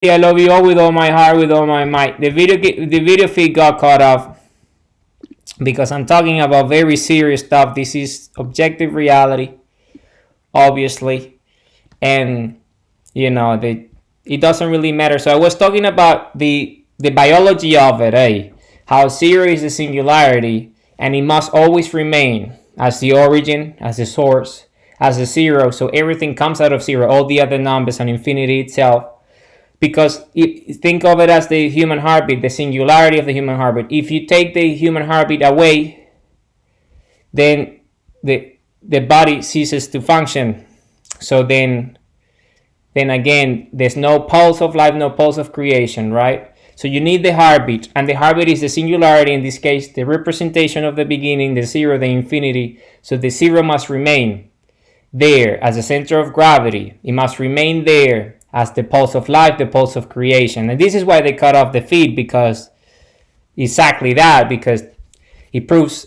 I love you all with all my heart, with all my might. The video feed got cut off because I'm talking about very serious stuff. This is objective reality, obviously, and it doesn't really matter. So I was talking about the biology of it, how zero is the singularity, and it must always remain as the origin, as the source, as the zero. So everything comes out of zero, all the other numbers and infinity itself. Because think of it as the human heartbeat, the singularity of the human heartbeat. If you take the human heartbeat away, then the body ceases to function. So then again, there's no pulse of life, no pulse of creation, right? So you need the heartbeat, and the heartbeat is the singularity, in this case, the representation of the beginning, the zero, the infinity. So the zero must remain there as a center of gravity. It must remain there as the pulse of life, the pulse of creation. And this is why they cut off the feed, because exactly that, because it proves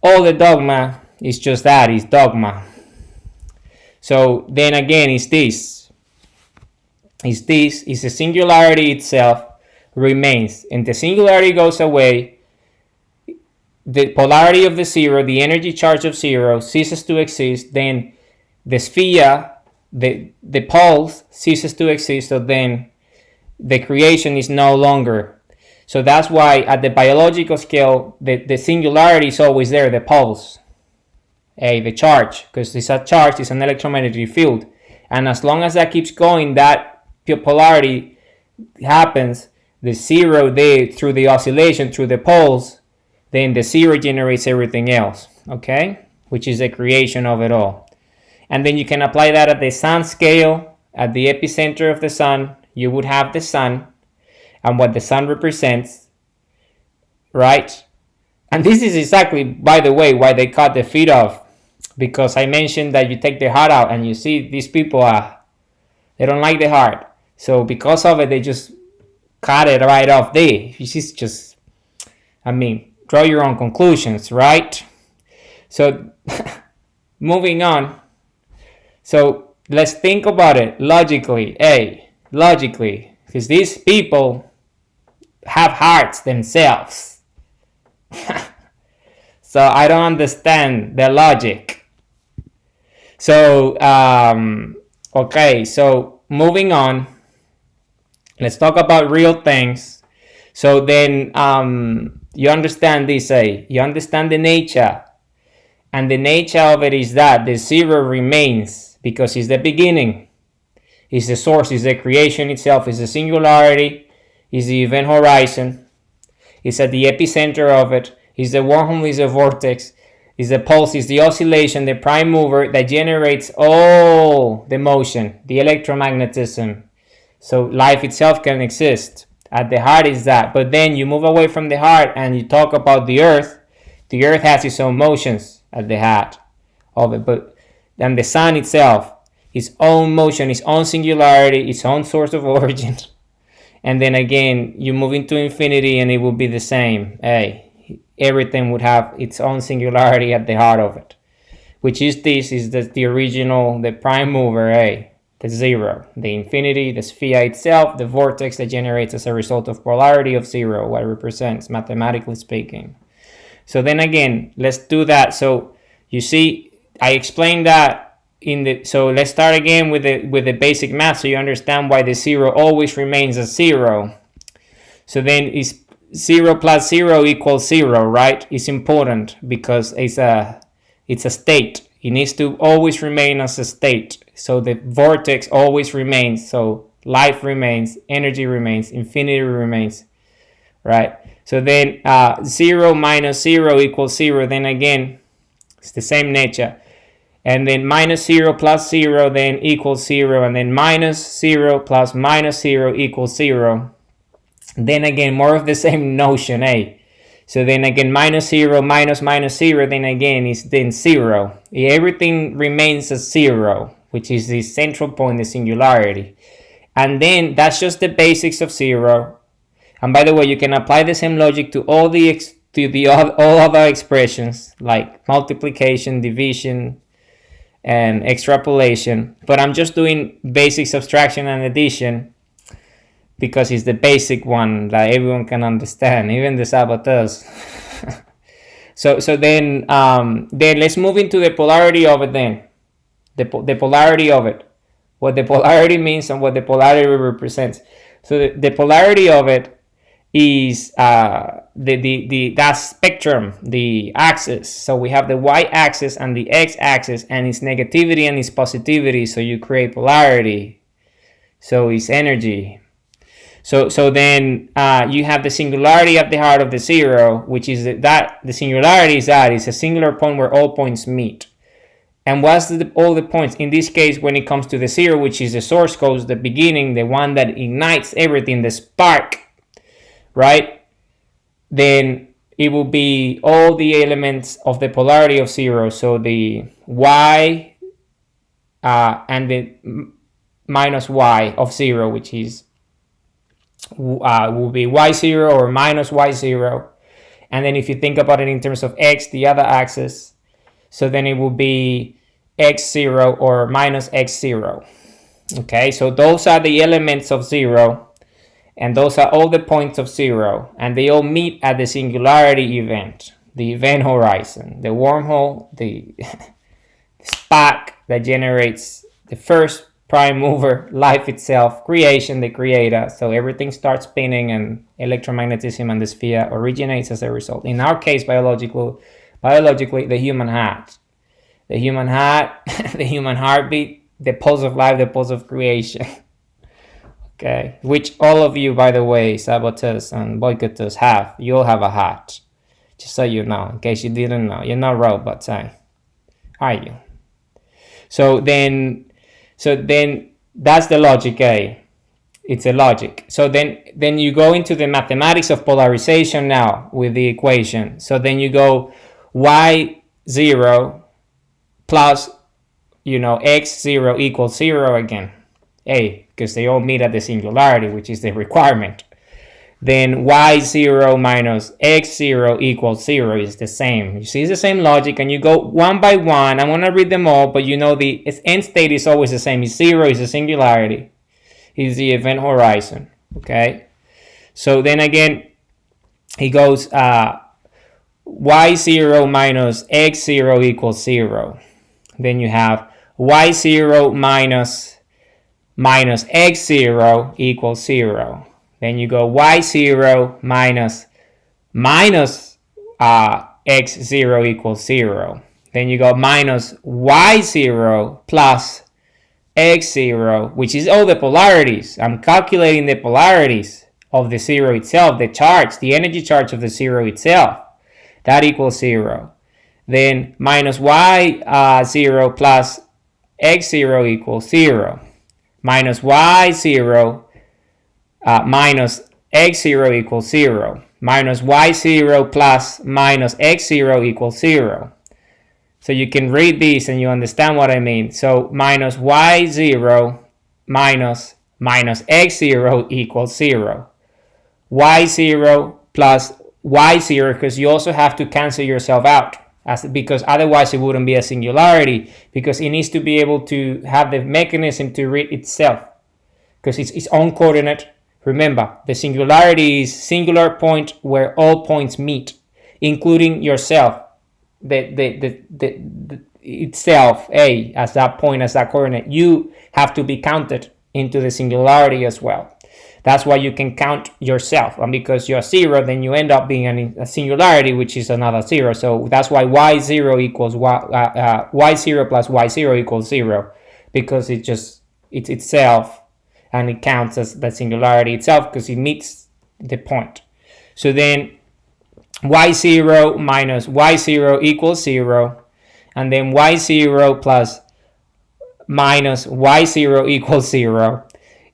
all the dogma is just that, is dogma. So then again, it's the singularity itself remains, and the singularity goes away, the polarity of the zero, the energy charge of zero ceases to exist, then the sphere, the pulse ceases to exist, so then the creation is no longer. So that's why at the biological scale, the singularity is always there, the pulse, the charge, because it's a charge, it's an electromagnetic field, and as long as that keeps going, that polarity happens, the zero there through the oscillation, through the pulse, then the zero generates everything else, okay, which is the creation of it all. And then you can apply that at the sun scale, at the epicenter of the sun. You would have the sun and what the sun represents, right? And this is exactly, by the way, why they cut the feet off, because I mentioned that you take the heart out, and you see these people they don't like the heart, so because of it, they just cut it right off there. This is just, draw your own conclusions, right? So moving on. So let's think about it logically, because these people have hearts themselves. So I don't understand their logic. So, okay, so moving on, let's talk about real things. So then you understand this, you understand the nature. And the nature of it is that the zero remains, because it's the beginning, it's the source, it's the creation itself, it's the singularity, it's the event horizon, it's at the epicenter of it, it's the wormhole, it's the vortex, it's the pulse, it's the oscillation, the prime mover that generates all the motion, the electromagnetism. So life itself can exist. At the heart is that. But then you move away from the heart and you talk about the earth. The earth has its own motions at the heart of it, but then the sun itself, its own motion, its own singularity, its own source of origin. And then again, you move into infinity and it will be the same. Everything would have its own singularity at the heart of it, which is the original, the prime mover, the zero, the infinity, the sphere itself, the vortex that generates as a result of polarity of zero, what it represents, mathematically speaking. So then again, let's do that. So you see, I explained that so let's start again with the basic math, so you understand why the zero always remains a zero. So then it's 0 plus 0 equals 0, right? It's important because it's a state. It needs to always remain as a state. So the vortex always remains. So life remains, energy remains, infinity remains, right? So then 0 minus 0 equals 0. Then again, it's the same nature. And then minus 0 plus 0 then equals 0. And then minus 0 plus minus 0 equals 0. Then again, more of the same notion, So then again, minus 0 minus minus 0, then again is then 0. Everything remains as 0, which is the central point, the singularity. And then that's just the basics of 0. And by the way, you can apply the same logic to all other expressions like multiplication, division, and extrapolation. But I'm just doing basic subtraction and addition because it's the basic one that everyone can understand, even the saboteurs. So then let's move into the polarity of it then. The polarity of it. What the polarity means and what the polarity represents. So the polarity of it is that spectrum, the axis. So we have the y-axis and the x-axis, and it's negativity and it's positivity. So you create polarity. So it's energy. So then you have the singularity at the heart of the zero, which is that the singularity is it's a singular point where all points meet. And what's all the points? In this case, when it comes to the zero, which is the source code, the beginning, the one that ignites everything, the spark, right? Then it will be all the elements of the polarity of zero. So the y and the minus y of zero, which is will be y0 or minus y0. And then if you think about it in terms of x, the other axis, so then it will be x0 or minus x0. Okay, so those are the elements of zero, and those are all the points of zero, and they all meet at the singularity event, the event horizon, the wormhole, the spark that generates the first prime mover, life itself, creation, the creator. So everything starts spinning, and electromagnetism and the sphere originates as a result. In our case, biologically, the human heart. The human heart, the human heartbeat, the pulse of life, the pulse of creation. Okay, which all of you, by the way, saboteurs and boycotters have. You all have a heart. Just so you know, in case you didn't know. You're not robots, are you? So then that's the logic, It's a logic. So then you go into the mathematics of polarization now with the equation. So then you go y0 plus, x0 equals 0 again. Because they all meet at the singularity, which is the requirement. Then y0 minus x0 equals 0 is the same. You see, it's the same logic, and you go one by one. I'm going to read them all, but the end state is always the same. It's 0 is the singularity. Is the event horizon. Okay? So then again, he goes y0 minus x0 equals 0. Then you have y0 minus x0 equals 0. Then you go y0 minus x0 equals 0. Then you go minus y0 plus x0, which is all the polarities. I'm calculating the polarities of the zero itself, the charge, the energy charge of the zero itself. That equals 0. Then minus y0 plus x0 equals 0. Minus y0 minus x0 equals 0. Minus y0 plus minus x0 equals 0. So you can read this and you understand what I mean. So minus y0 minus x0 equals 0. y0 plus y0, because you also have to cancel yourself out, because otherwise it wouldn't be a singularity, because it needs to be able to have the mechanism to read itself, because it's its own coordinate. Remember, the singularity is singular point where all points meet, including yourself, the itself, as that point, as that coordinate. You have to be counted into the singularity as well. That's why you can count yourself, and because you're 0, then you end up being a singularity, which is another 0. So that's why y0 equals y0 plus y0 equals 0, because it's itself, and it counts as the singularity itself because it meets the point. So then y0 minus y0 equals 0, and then y0 plus minus y0 equals 0,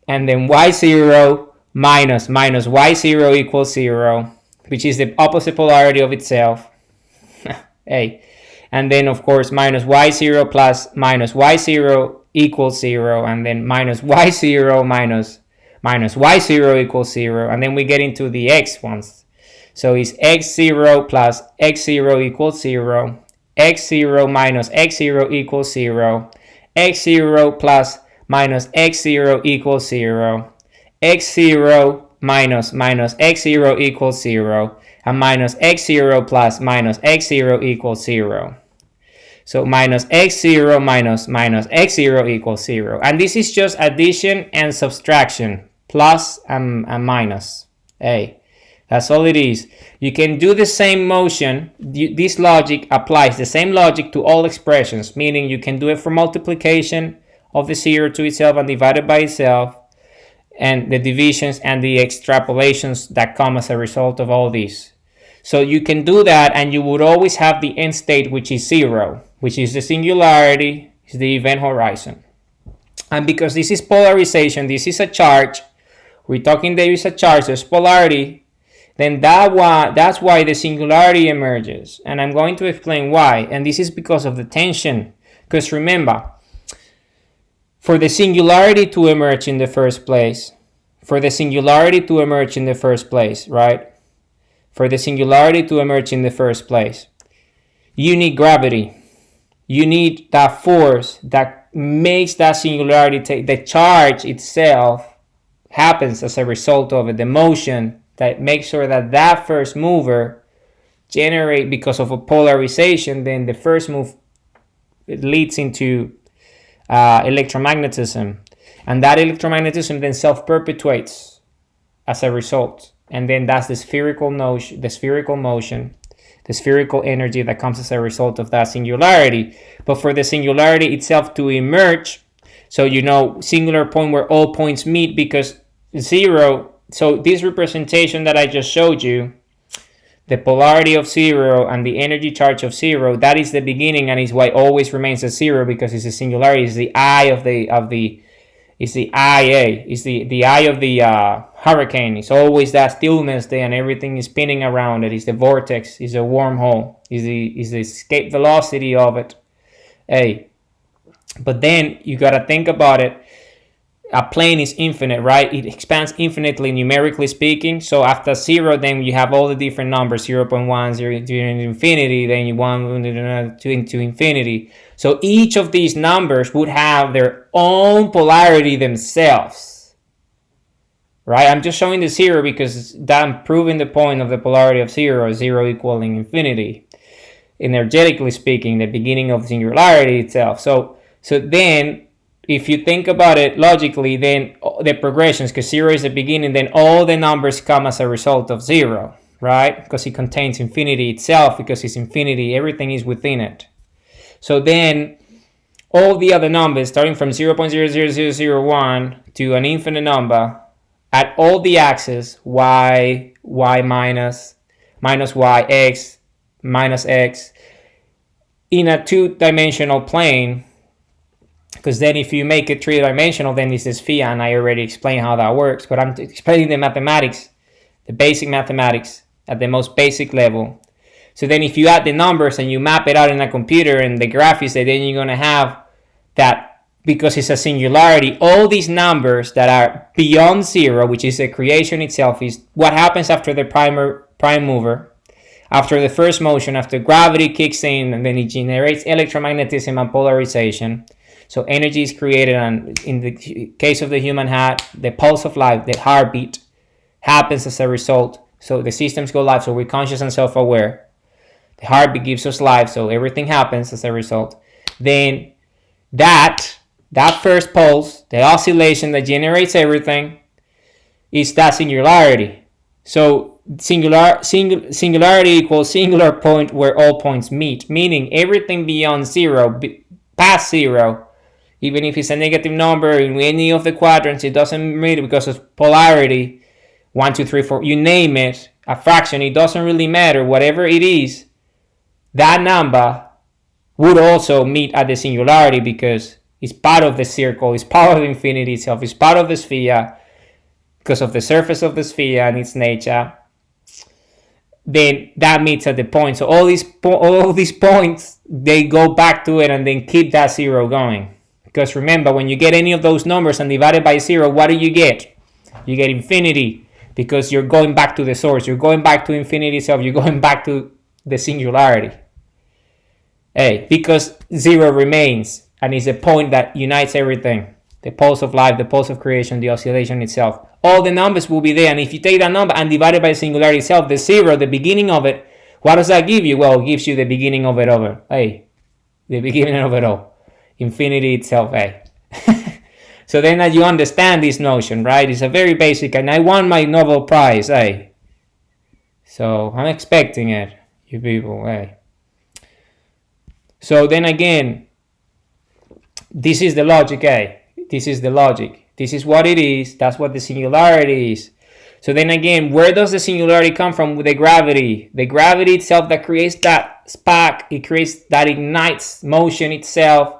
and then y0 minus y0 equals 0, which is the opposite polarity of itself. And then of course minus y0 plus minus y0 equals 0, and then minus y0 minus y0 equals 0, and then we get into the x ones. So it's x0 plus x0 equals 0, x0 minus x0 equals 0, x0 plus minus x0 equals 0, x0 minus x0 equals 0, and minus x0 plus minus x0 equals 0. So minus x0 minus x0 equals 0. And this is just addition and subtraction, plus and minus. Hey, that's all it is. You can do the same motion. This logic applies the same logic to all expressions, meaning you can do it for multiplication of the 0 to itself and divided by itself, and the divisions and the extrapolations that come as a result of all these. So you can do that, and you would always have the end state, which is 0, which is the singularity, is the event horizon. And because this is polarization, this is a charge, we're talking there is a charge, there's polarity, then that's why the singularity emerges. And I'm going to explain why. And this is because of the tension. Because remember, for the singularity to emerge in the first place, right? For the singularity to emerge in the first place, you need gravity. You need that force that makes that singularity take, the charge itself happens as a result of it, the motion that makes sure that that first mover generate, because of a polarization, then the first move, it leads into electromagnetism, and that electromagnetism then self-perpetuates as a result. And then that's the spherical motion, the spherical energy that comes as a result of that singularity. But for the singularity itself to emerge, so singular point where all points meet, because 0, so this representation that I just showed you, the polarity of 0 and the energy charge of 0, that is the beginning, and is why always remains at 0, because it's a singularity, it's the eye of the it's the IA, it's the eye of the hurricane. It's always that stillness there, and everything is spinning around it. It's the vortex, it's a wormhole, is the escape velocity of it. Hey, but then you gotta think about it. A plane is infinite, right? It expands infinitely, numerically speaking. So after 0, then you have all the different numbers, 0.1, 0 to infinity, then you 1 to infinity. So each of these numbers would have their own polarity themselves, right? I'm just showing the 0 because I'm proving the point of the polarity of 0 equaling infinity, energetically speaking, the beginning of singularity itself. So then, if you think about it logically, then the progressions, because 0 is the beginning, then all the numbers come as a result of 0, right? Because it contains infinity itself, because it's infinity, everything is within it. So then all the other numbers, starting from 0.00001 to an infinite number, at all the axes, y minus y, x, minus x, in a two-dimensional plane, because then if you make it three-dimensional, then it's a sphere, and I already explained how that works, but I'm explaining the mathematics, the basic mathematics at the most basic level. So then if you add the numbers and you map it out in a computer and the graph is there, then you're going to have that, because it's a singularity, all these numbers that are beyond 0, which is the creation itself, is what happens after the prime mover, after the first motion, after gravity kicks in, and then it generates electromagnetism and polarization. So energy is created, and in the case of the human heart, the pulse of life, the heartbeat, happens as a result. So the systems go live, so we're conscious and self-aware. The heartbeat gives us life, so everything happens as a result. Then that first pulse, the oscillation that generates everything, is that singularity. So singularity equals singular point where all points meet, meaning everything beyond 0, past 0, even if it's a negative number in any of the quadrants, it doesn't matter, because of polarity, 1, 2, 3, 4, you name it, a fraction, it doesn't really matter, whatever it is, that number would also meet at the singularity, because it's part of the circle, it's part of infinity itself, it's part of the sphere, because of the surface of the sphere and its nature. Then that meets at the point. So all these points, they go back to it and then keep that 0 going. Because remember, when you get any of those numbers and divide it by 0, what do you get? You get infinity, because you're going back to the source. You're going back to infinity itself. You're going back to the singularity. Because 0 remains, and is a point that unites everything. the pulse of life, the pulse of creation, the oscillation itself. All the numbers will be there. And if you take that number and divide it by the singularity itself, the zero, the beginning of it, what does that give you? Well, it gives you the beginning of it over. Hey, the beginning of it all. Infinity itself, hey. So then that you understand this notion, right? It's a very basic, and I won my Nobel Prize, hey. So I'm expecting it, you people, hey. So then again, this is the logic, hey. This is the logic. This is what it is. That's what the singularity is. So then again, where does the singularity come from? With the gravity. The gravity itself that creates that spark, it creates that ignites motion itself.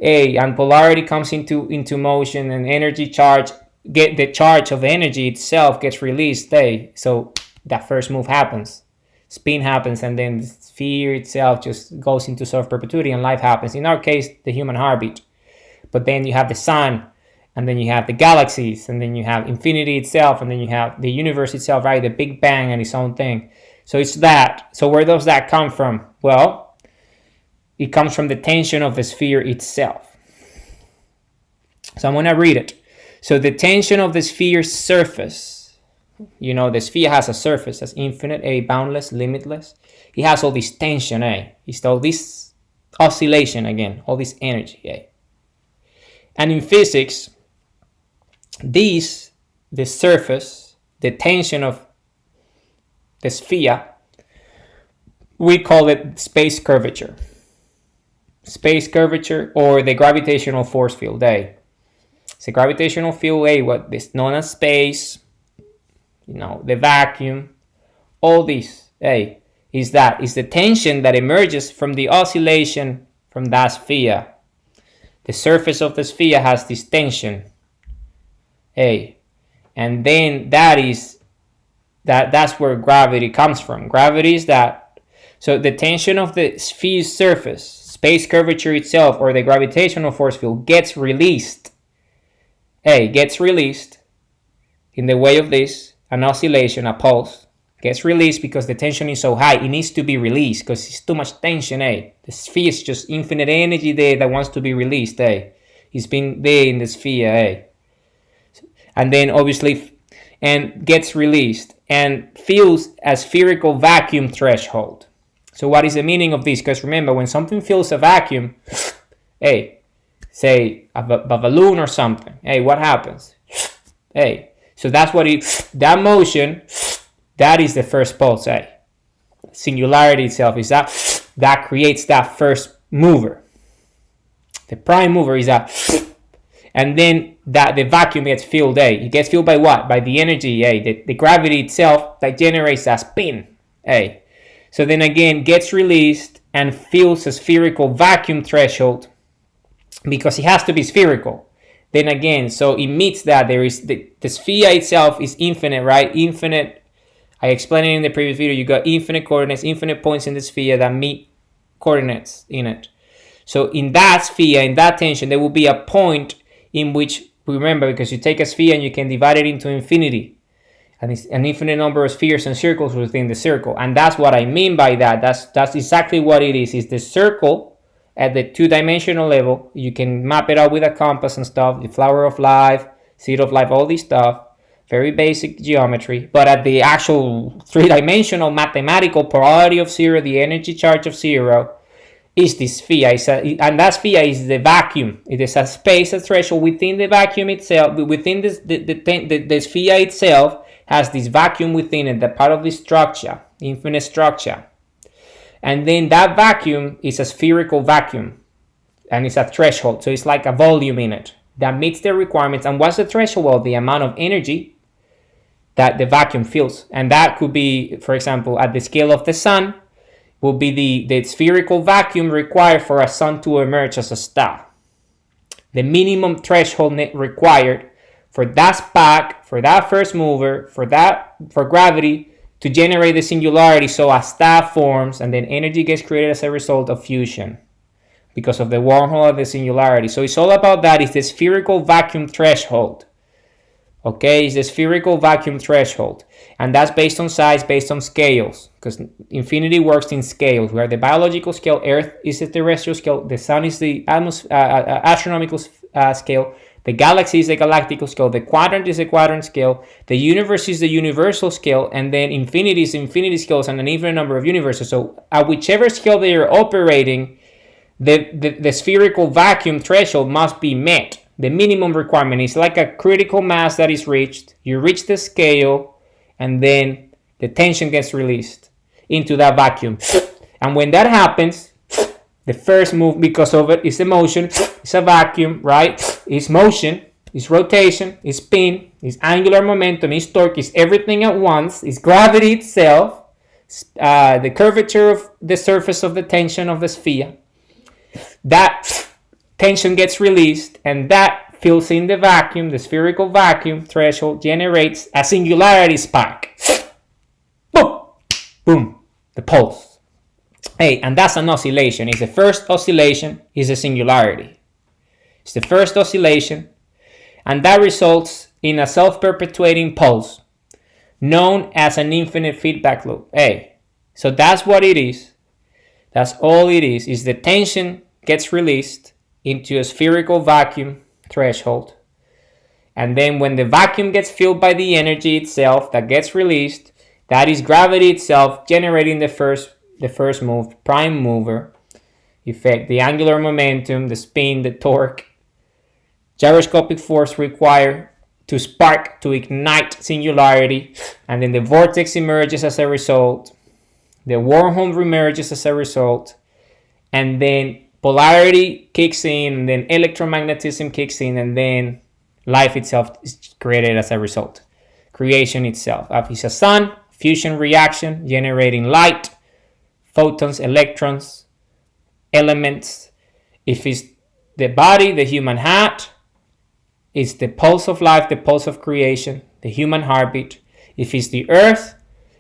And polarity comes into motion, and energy charge, get the charge of energy itself gets released. So that first move happens. Spin happens, and then the sphere itself just goes into self-perpetuity, and life happens. In our case, the human heartbeat. But then you have the sun, and then you have the galaxies, and then you have infinity itself, and then you have the universe itself, right? The Big Bang and its own thing. So it's that. So where does that come from? Well, it comes from the tension of the sphere itself. So I'm going to read it. So the tension of the sphere's surface, the sphere has a surface that's infinite, boundless, limitless. It has all this tension, It's all this oscillation again, all this energy, And in physics, the surface, the tension of the sphere, we call it space curvature. Space curvature, or the gravitational force field, It's a gravitational field, what is known as space, the vacuum, all this, is the tension that emerges from the oscillation from that sphere. The surface of the sphere has this tension, and then that's where gravity comes from. Gravity is that. So the tension of the sphere's surface, space curvature itself, or the gravitational force field, gets released. Gets released in the way of this, an oscillation, a pulse, gets released because the tension is so high. It needs to be released because it's too much tension, The sphere is just infinite energy there that wants to be released, It's been there in the sphere, And then obviously, and gets released and feels a spherical vacuum threshold. So what is the meaning of this? Because remember, when something fills a vacuum, say a balloon or something, what happens? So that's what that motion, that is the first pulse, Singularity itself is that creates that first mover. The prime mover is that, and then that the vacuum gets filled, It gets filled by what? By the energy, the gravity itself that generates that spin, So then again, gets released and fills a spherical vacuum threshold because it has to be spherical. Then again, so it meets that. There is the sphere itself is infinite, right? Infinite. I explained it in the previous video. You got infinite coordinates, infinite points in the sphere that meet coordinates in it. So in that sphere, in that tension, there will be a point in which, remember, because you take a sphere and you can divide it into infinity. And it's an infinite number of spheres and circles within the circle. And that's what I mean by that. That's exactly what it is. It's the circle at the two-dimensional level. You can map it out with a compass and stuff. The flower of life, seed of life, all this stuff. Very basic geometry. But at the actual three-dimensional mathematical polarity of zero, the energy charge of zero, is this sphere. And that sphere is the vacuum. It is a space, a threshold within the vacuum itself, within this, the sphere itself, has this vacuum within it, the part of the structure, infinite structure. And then that vacuum is a spherical vacuum, and it's a threshold. So it's like a volume in it that meets the requirements. And what's the threshold? Well, the amount of energy that the vacuum fills. And that could be, for example, at the scale of the sun, will be the spherical vacuum required for a sun to emerge as a star. The minimum threshold required for that spark, for that first mover, for gravity to generate the singularity, so a star forms, and then energy gets created as a result of fusion because of the wormhole of the singularity. So it's all about that. It's the spherical vacuum threshold. Okay, it's the spherical vacuum threshold. And that's based on size, based on scales, because infinity works in scales. We are the biological scale, Earth is the terrestrial scale, the sun is the astronomical scale. The galaxy is the galactical scale. The quadrant is the quadrant scale. The universe is the universal scale. And then infinity is infinity scales and an infinite number of universes. So at whichever scale they are operating, the spherical vacuum threshold must be met. The minimum requirement is like a critical mass that is reached. You reach the scale, and then the tension gets released into that vacuum. And when that happens, the first move, because of it, is the motion. It's a vacuum, right? It's motion, it's rotation, it's spin, it's angular momentum, it's torque, it's everything at once. It's gravity itself, the curvature of the surface of the tension of the sphere. That tension gets released, and that fills in the vacuum. The spherical vacuum threshold generates a singularity spike. Boom! Boom! The pulse. Hey, and that's an oscillation. It's the first oscillation, is a singularity. It's the first oscillation, and that results in a self-perpetuating pulse known as an infinite feedback loop. Hey, so that's what it is. That's all it is the tension gets released into a spherical vacuum threshold. And then when the vacuum gets filled by the energy itself that gets released, that is gravity itself generating the first move, prime mover effect, the angular momentum, the spin, the torque, gyroscopic force required to spark, to ignite singularity, and then the vortex emerges as a result, the wormhole emerges as a result, and then polarity kicks in, and then electromagnetism kicks in, and then life itself is created as a result. Creation itself. If it's a sun, fusion reaction generating light, photons, electrons, elements. If it's the body, the human heart, it's the pulse of life, the pulse of creation, the human heartbeat. If it's the earth,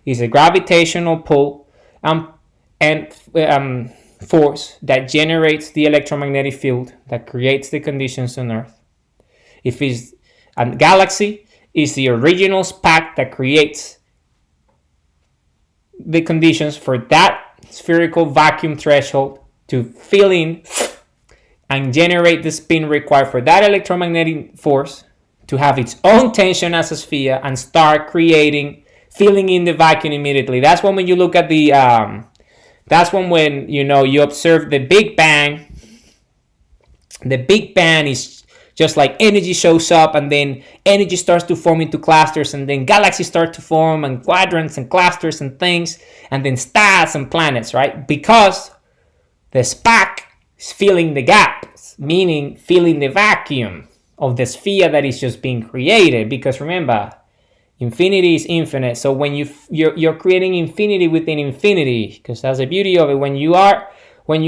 it's a gravitational pull and force that generates the electromagnetic field that creates the conditions on earth. If it's a galaxy, it's the original spark that creates the conditions for that spherical vacuum threshold to fill in and generate the spin required for that electromagnetic force to have its own tension as a sphere and start filling in the vacuum immediately. That's when you look at the that's when you observe the Big Bang. The Big Bang is just like energy shows up, and then energy starts to form into clusters, and then galaxies start to form, and quadrants and clusters and things, and then stars and planets, right? Because the spark is filling the gaps, meaning filling the vacuum of the sphere that is just being created. Because remember, infinity is infinite. So when you're creating infinity within infinity, because that's the beauty of it. When you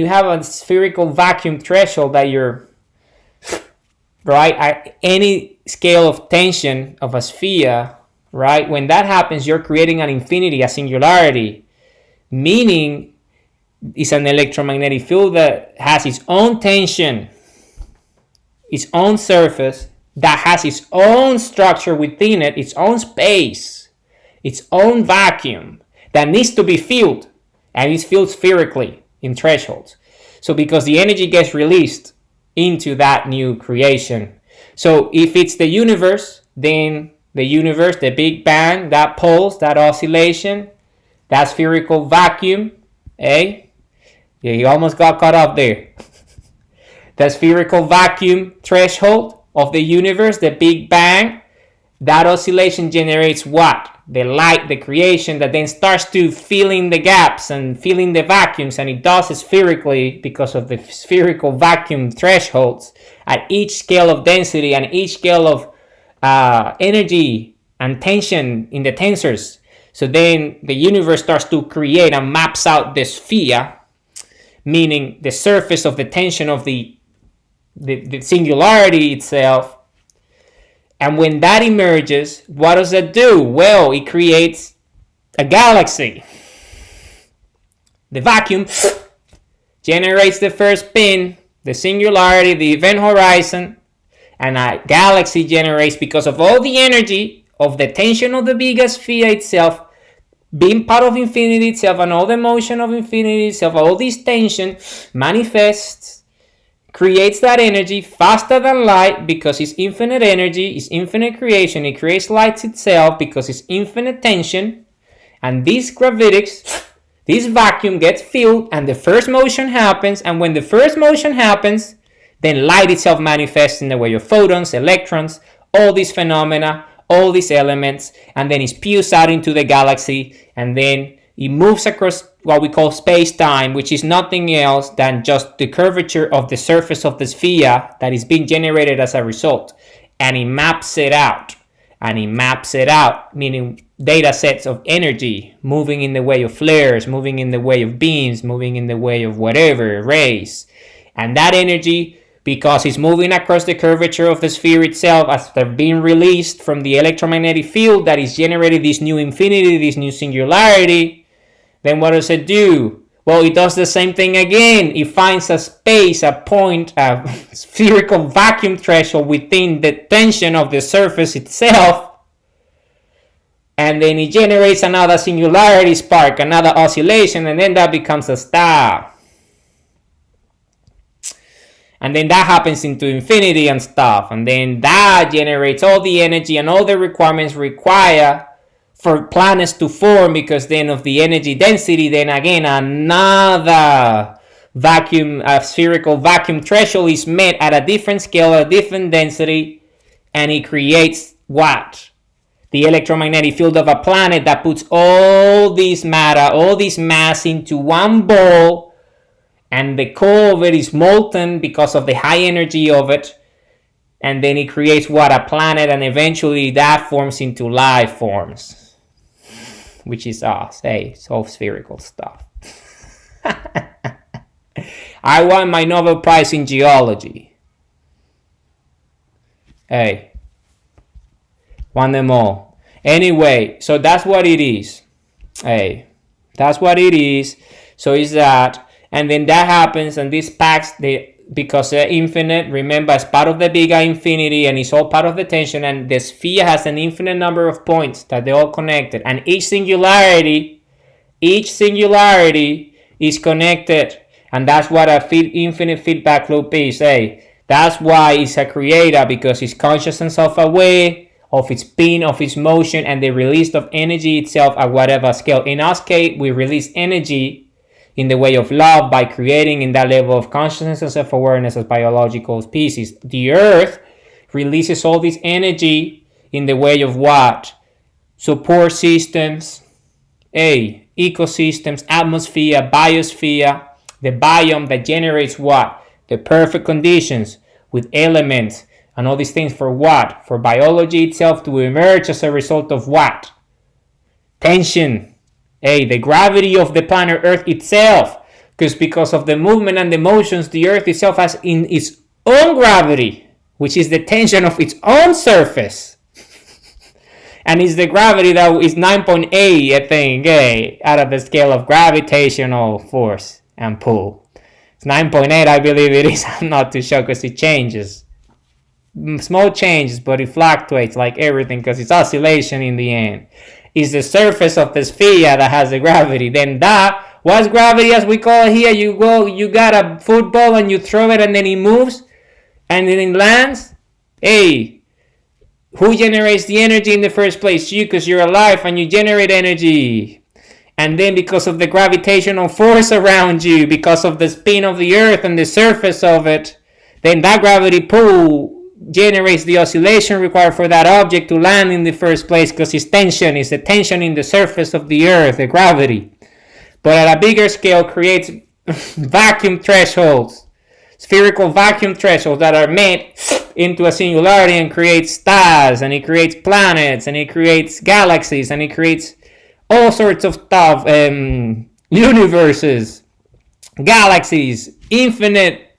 have a spherical vacuum threshold that you're right at any scale of tension of a sphere, right? When that happens, you're creating an infinity, a singularity, meaning it's an electromagnetic field that has its own tension, its own surface, that has its own structure within it, its own space, its own vacuum that needs to be filled, and it's filled spherically in thresholds. So because the energy gets released into that new creation. So if it's the universe, then the universe, the Big Bang, that pulse, that oscillation, that spherical vacuum, yeah, you almost got caught up there. The spherical vacuum threshold of the universe, the Big Bang, that oscillation generates what? The light, the creation that then starts to fill in the gaps and fill in the vacuums, and it does it spherically because of the spherical vacuum thresholds at each scale of density and each scale of energy and tension in the tensors. So then the universe starts to create and maps out the sphere, meaning the surface of the tension of the singularity itself. And when that emerges, what does it do? Well, it creates a galaxy. The vacuum generates the first spin, the singularity, the event horizon, and a galaxy generates because of all the energy of the tension of the biggest sphere itself, being part of infinity itself, and all the motion of infinity itself, all this tension manifests, creates that energy faster than light because it's infinite energy, it's infinite creation. It creates light itself because it's infinite tension. And this gravitics, this vacuum gets filled and the first motion happens. And when the first motion happens, then light itself manifests in the way of photons, electrons, all these phenomena, all these elements, and then it spews out into the galaxy, and then it moves across what we call space-time, which is nothing else than just the curvature of the surface of the sphere that is being generated as a result. And it maps it out. And it maps it out, meaning data sets of energy moving in the way of flares, moving in the way of beams, moving in the way of whatever, rays. And that energy, because it's moving across the curvature of the sphere itself after being released from the electromagnetic field that is generated this new infinity, this new singularity, then what does it do? Well, it does the same thing again. It finds a space, a point, a spherical vacuum threshold within the tension of the surface itself, and then it generates another singularity spark, another oscillation, and then that becomes a star. And then that happens into infinity and stuff. And then that generates all the energy and all the requirements required for planets to form, because then of the energy density, then again another vacuum, a spherical vacuum threshold is met at a different scale, a different density, and it creates what? The electromagnetic field of a planet that puts all this matter, all this mass into one ball, and the core of it is molten because of the high energy of it. And then it creates what? A planet, and eventually that forms into life forms, which is us. Hey, it's all spherical stuff. I won my Nobel Prize in geology. Hey, won them all. Anyway, so that's what it is. Hey, that's what it is. So is that, and then that happens, and this packs because they're infinite, remember, it's part of the bigger infinity, and it's all part of the tension, and the sphere has an infinite number of points that they're all connected, and each singularity is connected, and that's what a infinite feedback loop is. Hey, that's why it's a creator, because it's conscious and self-aware of its being, of its motion, and the release of energy itself at whatever scale. In our case, we release energy in the way of love by creating in that level of consciousness and self-awareness as biological species. The Earth releases all this energy in the way of what? Support systems, ecosystems, atmosphere, biosphere, the biome that generates what? The perfect conditions with elements and all these things for what? For biology itself to emerge as a result of what? Tension. The gravity of the planet Earth itself, because of the movement and the motions, the Earth itself has in its own gravity, which is the tension of its own surface. And it's the gravity that is 9.8, I think, out of the scale of gravitational force and pull. It's 9.8, I believe it is. I'm not too sure because it changes. Small changes, but it fluctuates like everything because it's oscillation in the end. Is the surface of the sphere that has the gravity. Then that, what's gravity as we call it here? You got a football and you throw it and then it moves and then it lands. Hey, who generates the energy in the first place? You, because you're alive and you generate energy. And then because of the gravitational force around you, because of the spin of the Earth and the surface of it, then that gravity pull generates the oscillation required for that object to land in the first place, because it's tension, it's the tension in the surface of the Earth, the gravity. But at a bigger scale creates vacuum thresholds, spherical vacuum thresholds that are made into a singularity and creates stars, and it creates planets, and it creates galaxies, and it creates all sorts of stuff, universes, galaxies, infinities,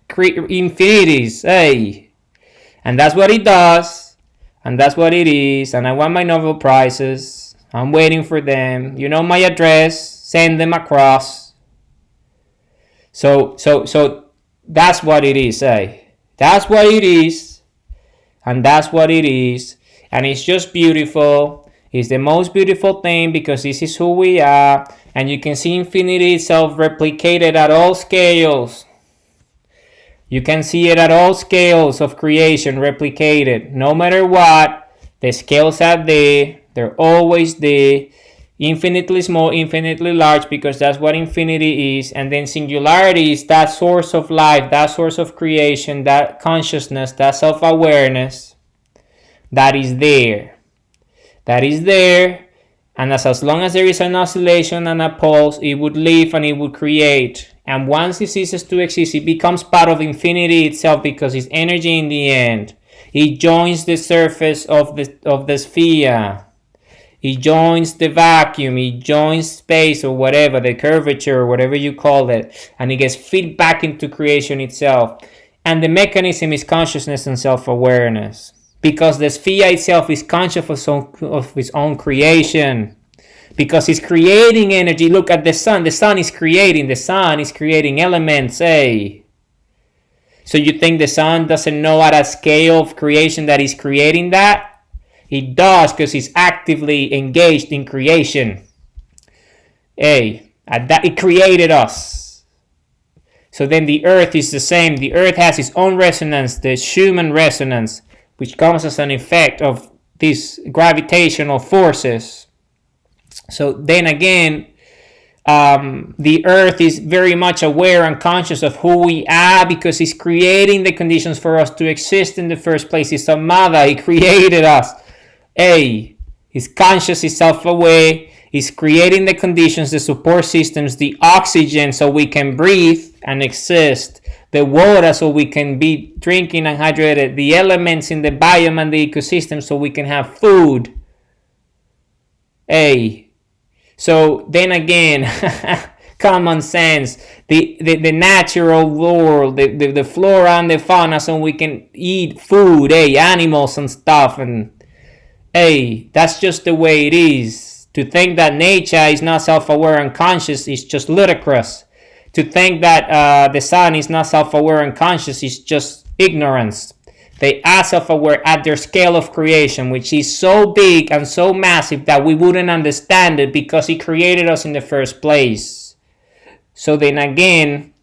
And that's what it does, and that's what it is, and I want my Nobel Prizes. I'm waiting for them. You know my address. Send them across. So that's what it is, That's what it is, and that's what it is, and it's just beautiful. It's the most beautiful thing because this is who we are, and you can see infinity itself replicated at all scales. You can see it at all scales of creation replicated. No matter what, the scales are there. They're always there. Infinitely small, infinitely large, because that's what infinity is. And then singularity is that source of life, that source of creation, that consciousness, that self-awareness that is there. That is there. And as long as there is an oscillation and a pulse, it would live and it would create. And once it ceases to exist, it becomes part of infinity itself, because it's energy in the end. It joins the surface of the sphere. It joins the vacuum. It joins space, or whatever, the curvature, or whatever you call it. And it gets fed back into creation itself. And the mechanism is consciousness and self-awareness. Because the sphere itself is conscious of its own creation. Because it's creating energy. Look at the sun. The sun is creating. The sun is creating elements. Hey. So you think the sun doesn't know at a scale of creation that is creating that? It does, because it's actively engaged in creation. Hey. It created us. So then the earth is the same. The earth has its own resonance. The Schumann resonance, which comes as an effect of these gravitational forces. So then again, the earth is very much aware and conscious of who we are, because it's creating the conditions for us to exist in the first place. It's a mother. It created us. Hey, it's conscious, it's self-aware. It's creating the conditions, the support systems, the oxygen so we can breathe and exist. The water so we can be drinking and hydrated. The elements in the biome and the ecosystem so we can have food. Hey. So then again, common sense. The natural world, the flora and the fauna so we can eat food. Hey, animals and stuff. And hey, that's just the way it is. To think that nature is not self-aware and conscious is just ludicrous. To think that the sun is not self-aware and conscious is just ignorance. They are self-aware at their scale of creation, which is so big and so massive that we wouldn't understand it, because it created us in the first place. So then again,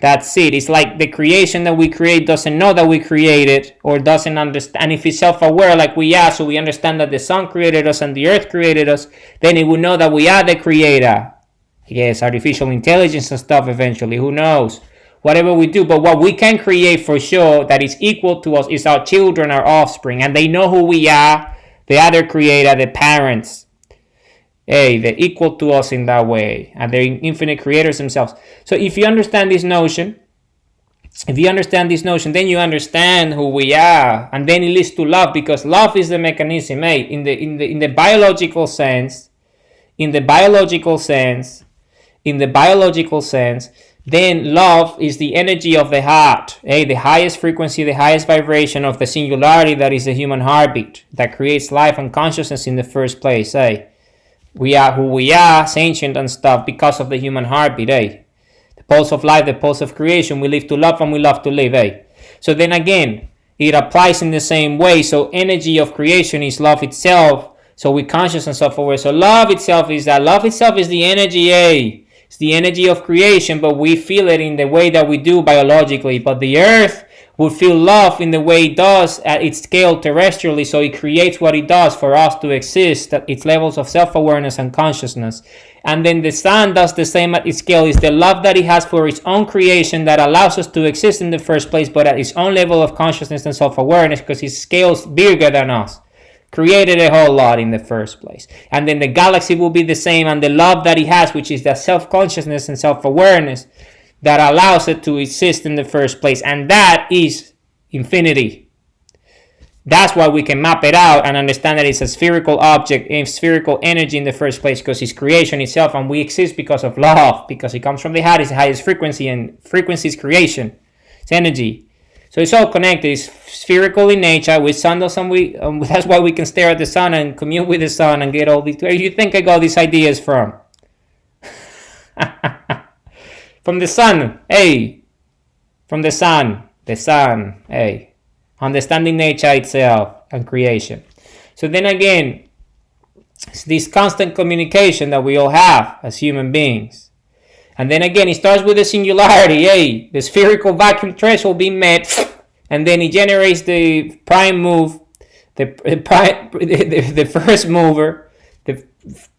that's it. It's like the creation that we create doesn't know that we created, or doesn't understand. And if it's self-aware like we are, so we understand that the sun created us and the earth created us, then it would know that we are the creator. Yes, artificial intelligence and stuff eventually, who knows? Whatever we do, but what we can create for sure that is equal to us is our children, our offspring, and they know who we are. They are the creator, the parents. Hey, they're equal to us in that way, and they're infinite creators themselves. So if you understand this notion, then you understand who we are, and then it leads to love, because love is the mechanism. Hey, in the biological sense, then love is the energy of the heart. Hey, the highest frequency, the highest vibration of the singularity that is the human heartbeat that creates life and consciousness in the first place. Hey. We are who we are, sentient and stuff, because of the human heartbeat, eh? The pulse of life, the pulse of creation. We live to love and we love to live, eh? So then again, it applies in the same way. So energy of creation is love itself. So we're conscious and self-aware. So love itself is that. Love itself is the energy, eh? It's the energy of creation, but we feel it in the way that we do biologically. But the earth would feel love in the way it does at its scale terrestrially, so it creates what it does for us to exist at its levels of self-awareness and consciousness. And then the sun does the same at its scale. It's the love that it has for its own creation that allows us to exist in the first place, but at its own level of consciousness and self-awareness, because it scales bigger than us. Created a whole lot in the first place. And then the galaxy will be the same, and the love that it has, which is that self-consciousness and self-awareness, that allows it to exist in the first place. And that is infinity. That's why we can map it out and understand that it's a spherical object, a spherical energy in the first place, because it's creation itself, and we exist because of love, because it comes from the heart. It's the highest frequency, and frequency is creation. It's energy. So it's all connected. It's spherical in nature with sundials, and that's why we can stare at the sun and commune with the sun and get all these. Where do you think I got these ideas from? From the sun, hey. From the sun, hey. Understanding nature itself and creation. So then again, it's this constant communication that we all have as human beings. And then again, it starts with the singularity. Hey, the spherical vacuum threshold being met, and then it generates the prime move, the first mover, the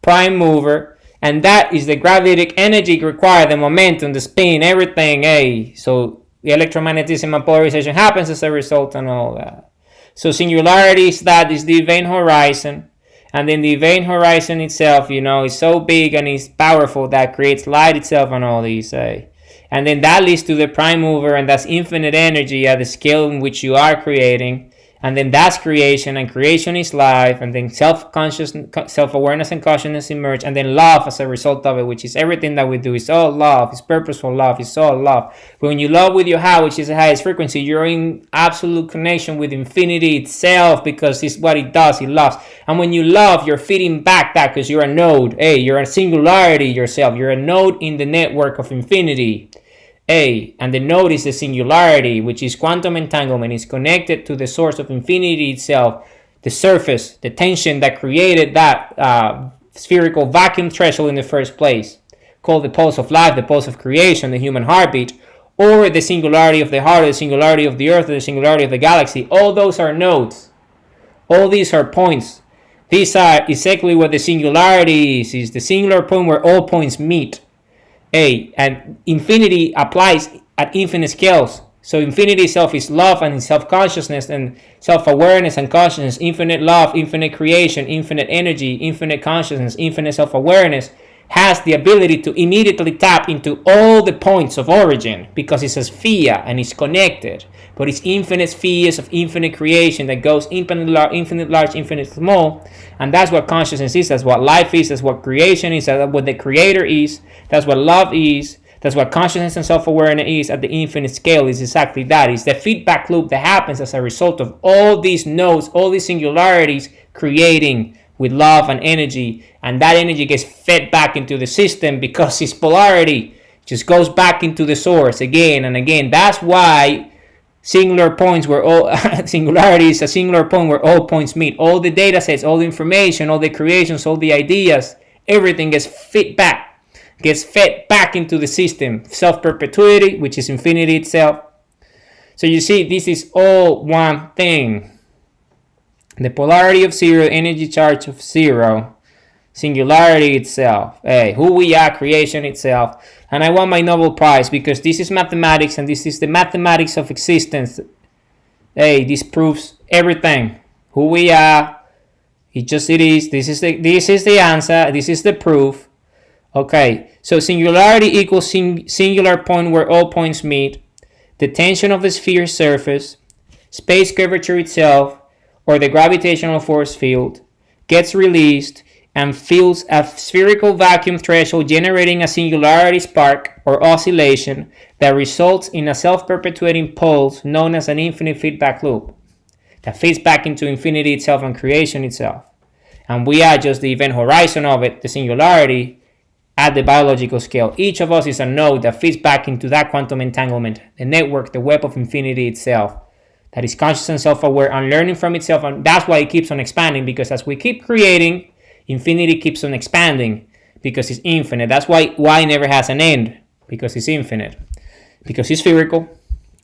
prime mover, and that is the gravitic energy required, the momentum, the spin, everything. Hey, so the electromagnetism and polarization happens as a result and all that. So singularity is that, is the event horizon. And then the event horizon itself, is so big and it's powerful that creates light itself and all these. And then that leads to the prime mover, and that's infinite energy at the scale in which you are creating. And then that's creation, and creation is life, and then self-awareness and consciousness emerge, and then love as a result of it, which is everything that we do. It's all love, it's purposeful love, it's all love. But when you love with your heart, which is the highest frequency, you're in absolute connection with infinity itself, because it's what it does, it loves. And when you love, you're feeding back that, because you're a node. Hey, you're a singularity yourself. You're a node in the network of infinity. And the node is the singularity, which is quantum entanglement. It's connected to the source of infinity itself, the surface, the tension that created that spherical vacuum threshold in the first place, called the pulse of life, the pulse of creation, the human heartbeat, or the singularity of the heart, or the singularity of the earth, or the singularity of the galaxy. All those are nodes. All these are points. These are exactly what the singularity is the singular point where all points meet. And infinity applies at infinite scales. So infinity itself is love and self-consciousness and self-awareness and consciousness, infinite love, infinite creation, infinite energy, infinite consciousness, infinite self-awareness, has the ability to immediately tap into all the points of origin, because it's a sphere and it's connected. But it's infinite spheres of infinite creation that goes infinite large, infinite small. And that's what consciousness is. That's what life is. That's what creation is. That's what the creator is. That's what love is. That's what consciousness and self-awareness is at the infinite scale. Is exactly that. It's the feedback loop that happens as a result of all these nodes, all these singularities creating with love and energy. And that energy gets fed back into the system because its polarity just goes back into the source again and again. That's why singular points where all singularity is a singular point where all points meet. All the data sets, all the information, all the creations, all the ideas, everything gets fed back into the system. Self-perpetuity, which is infinity itself. So you see, this is all one thing. The polarity of zero, energy charge of zero, singularity itself, who we are, creation itself. And I want my Nobel Prize because this is mathematics, and this is the mathematics of existence. This proves everything. Who we are, it is. This is the answer. This is the proof. Okay, so singularity equals singular point where all points meet. The tension of the sphere's surface, space curvature itself, or the gravitational force field, gets released and fills a spherical vacuum threshold, generating a singularity spark or oscillation that results in a self-perpetuating pulse known as an infinite feedback loop that feeds back into infinity itself and creation itself. And we are just the event horizon of it, the singularity, at the biological scale. Each of us is a node that feeds back into that quantum entanglement, the network, the web of infinity itself, that is conscious and self-aware and learning from itself. And that's why it keeps on expanding, because as we keep creating, infinity keeps on expanding because it's infinite. That's why Y never has an end, because it's infinite, because it's spherical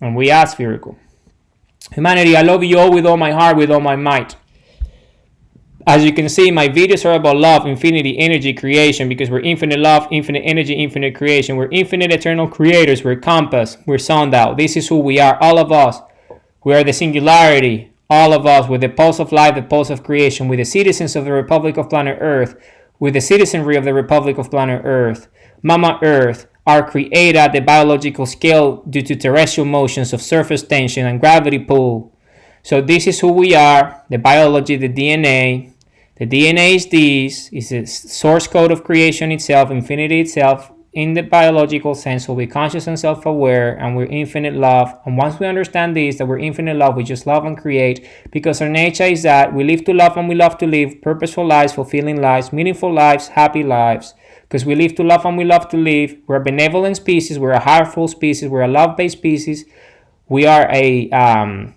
and we are spherical. Humanity, I love you all with all my heart, with all my might. As you can see, my videos are about love, infinity, energy, creation, because we're infinite love, infinite energy, infinite creation. We're infinite eternal creators. We're compass. We're sundial. This is who we are, all of us. We are the singularity, all of us, with the pulse of life, the pulse of creation, with the citizens of the Republic of Planet Earth, with the citizenry of the Republic of Planet Earth. Mama Earth, our creator at the biological scale due to terrestrial motions of surface tension and gravity pull. So this is who we are, the biology, the DNA. The DNA is this, is the source code of creation itself, infinity itself, in the biological sense. So we're conscious and self-aware, and we're infinite love. And once we understand this, that we're infinite love, we just love and create, because our nature is that we live to love and we love to live purposeful lives, fulfilling lives, meaningful lives, happy lives. Because we live to love and we love to live. We're a benevolent species. We're a heartful species. We're a love-based species. We are a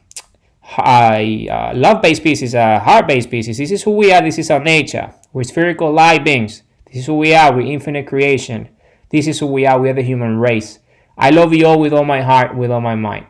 love-based species, a heart-based species. This is who we are. This is our nature. We're spherical light beings. This is who we are. We're infinite creation. This is who we are. We are the human race. I love you all with all my heart, with all my mind.